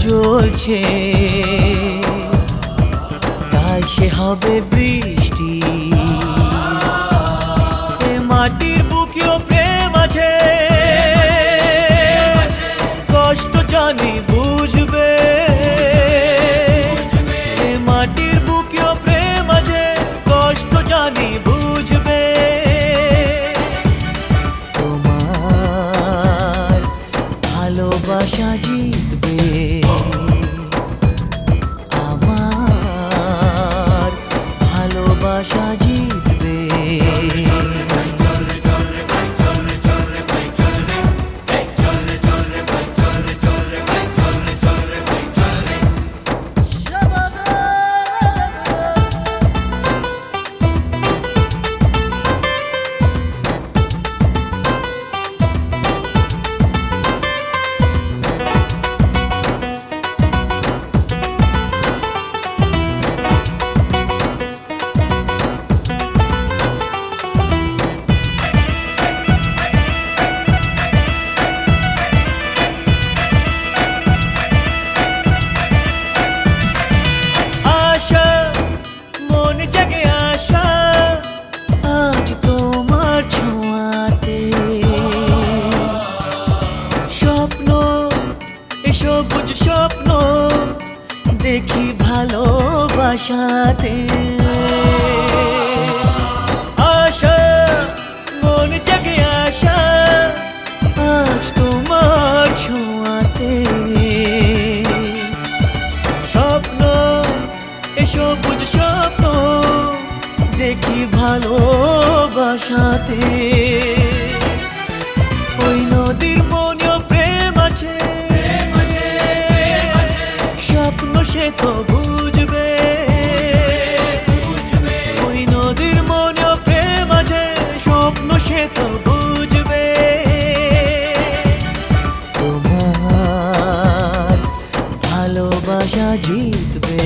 চলছে, তাই সে হবে বৃষ্টি। এ মাটির বুকেও প্রেম আছে, কষ্ট জানি বুঝবে। এ মাটির বুকেও প্রেম আছে, কষ্ট জানি বুঝবে। তোমার ভালোবাসা জিতবে, আমার ভালোবাসা জিতবে। সবুজ স্বপ্ন দেখি ভালোবাসাতে, আশা মন জাগে আশা আজ তোমার ছোঁয়াতে। স্বপ্ন এ সবুজ স্বপ্ন দেখি ভালোবাসাতে। ওই নদীর মনেও প্রেম আছে, স্বপ্ন সে তো বুঝবে। ওই নদীর মনেও প্রেম আছে, স্বপ্ন সে তো বুঝবে। তোমার ভালোবাসা জিতবে।